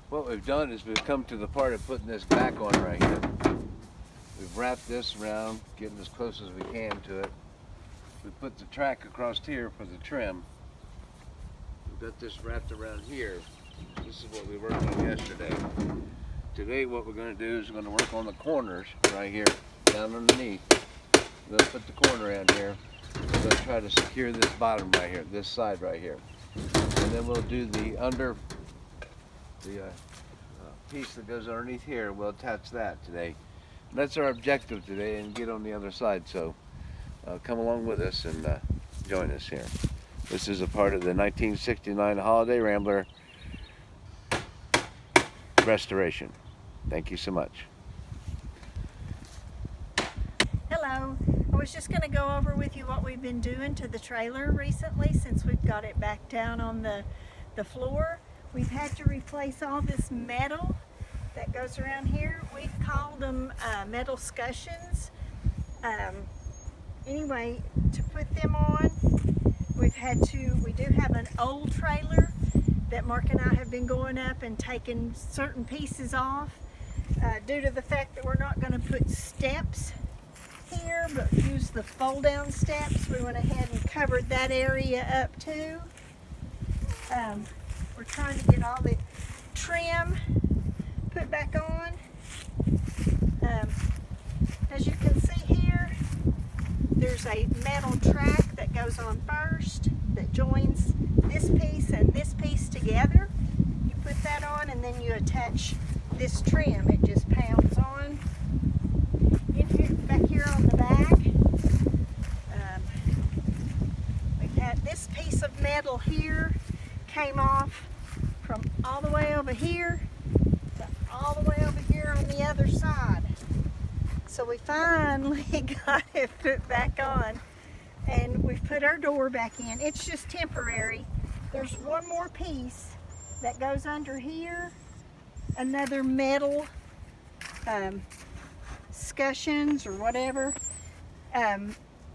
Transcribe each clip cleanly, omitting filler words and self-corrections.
What we've done is we've come to the part of putting this back on right here. We've wrapped this around, getting as close as we can to it. We put the track across here for the trim. We've got this wrapped around here. This is what we worked on yesterday. Today what we're going to do is we're going to work on the corners right here, down underneath. We're going to put the corner in here. We're going to try to secure this bottom right here, this side right here. And then we'll do the piece that goes underneath here. We'll attach that today. And that's our objective today, and get on the other side. So come along with us and join us here. This is a part of the 1969 Holiday Rambler restoration. Thank you so much. Hello. I was just going to go over with you what we've been doing to the trailer recently since we've got it back down on the floor. We've had to replace all this metal that goes around here. We've called them metal scutcheons. Anyway, to put them on, we do have an old trailer that Mark and I have been going up and taking certain pieces off due to the fact that we're not going to put steps here, but use the fold down steps. We went ahead and covered that area up too. We're trying to get all the trim put back on. As you can see here, there's a metal track that goes on first that joins this piece and this piece together. You put that on and then you attach this trim. It just pounds on. Back here on the back, we've had this piece of metal here came off from all the way over here to all the way over here on the other side. So we finally got it put back on, and we've put our door back in. It's just temporary. There's one more piece that goes under here, another metal scutcheons or whatever.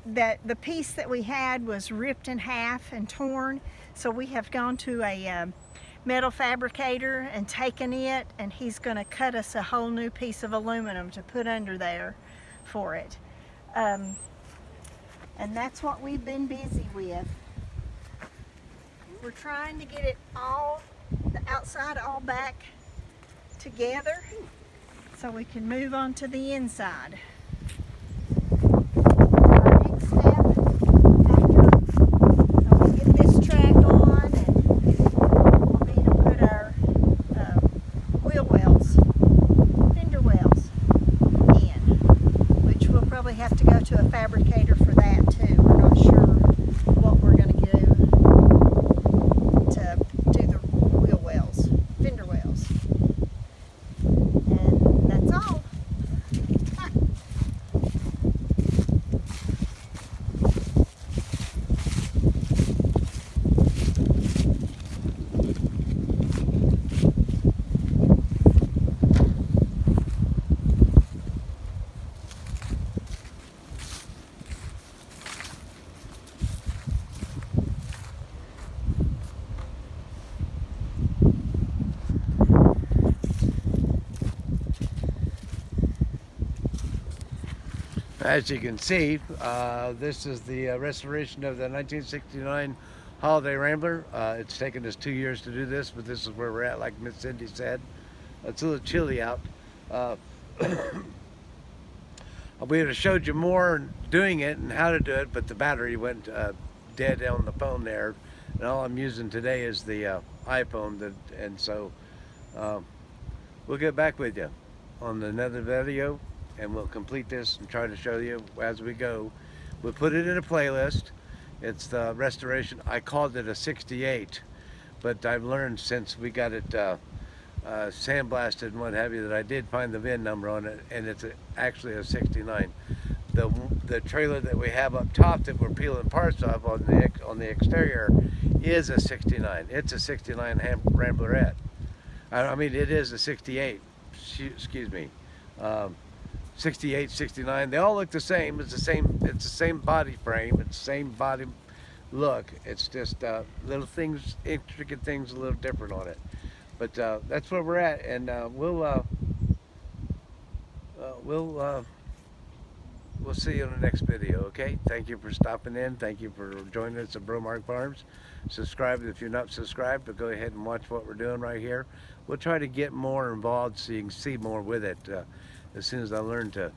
That the piece that we had was ripped in half and torn, so we have gone to a metal fabricator and taken it, and he's going to cut us a whole new piece of aluminum to put under there for it. And that's what we've been busy with. We're trying to get it all, the outside all back together so we can move on to the inside. Our next step after we get this track on will be to put our wheel wells, fender wells in, which we'll probably have to go to a fabricator for that too. We're not sure what we're going to do the wheel wells, fender wells. And that's all. As you can see, this is the restoration of the 1969 Holiday Rambler. It's taken us 2 years to do this, but this is where we're at, like Miss Cindy said. It's a little chilly out. We would have showed you more doing it and how to do it, but the battery went dead on the phone there. And all I'm using today is the iPhone, and so we'll get back with you on another video, and we'll complete this and try to show you as we go. We'll put it in a playlist. It's the restoration. I called it a 68, but I've learned since we got it sandblasted and what have you that I did find the VIN number on it, and it's actually a 69. The trailer that we have up top that we're peeling parts off on the exterior is a 69. It's a 69 Ramblerette. I mean, it is a 68. Excuse me. 68, 69, they all look the same. It's the same body frame, it's the same body look. It's just little things, intricate things a little different on it. But that's where we're at, and we'll we'll see you in the next video, okay? Thank you for stopping in. Thank you for joining us at Bromark Farms. Subscribe if you're not subscribed, but go ahead and watch what we're doing right here. We'll try to get more involved so you can see more with it. As soon as I learn to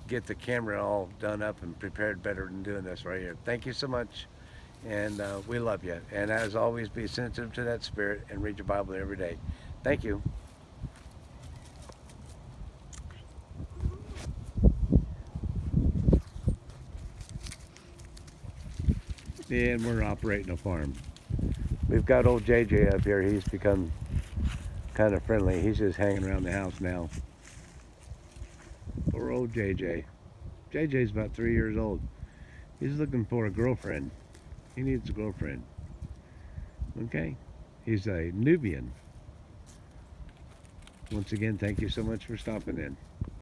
get the camera all done up and prepared better than doing this right here. Thank you so much, and we love you. And as always, be sensitive to that spirit and read your Bible every day. Thank you. And we're operating a farm. We've got old JJ up here. He's become kind of friendly. He's just hanging around the house now. Poor old JJ. JJ's about 3 years old. He's looking for a girlfriend. He needs a girlfriend. Okay? He's a Nubian. Once again, thank you so much for stopping in.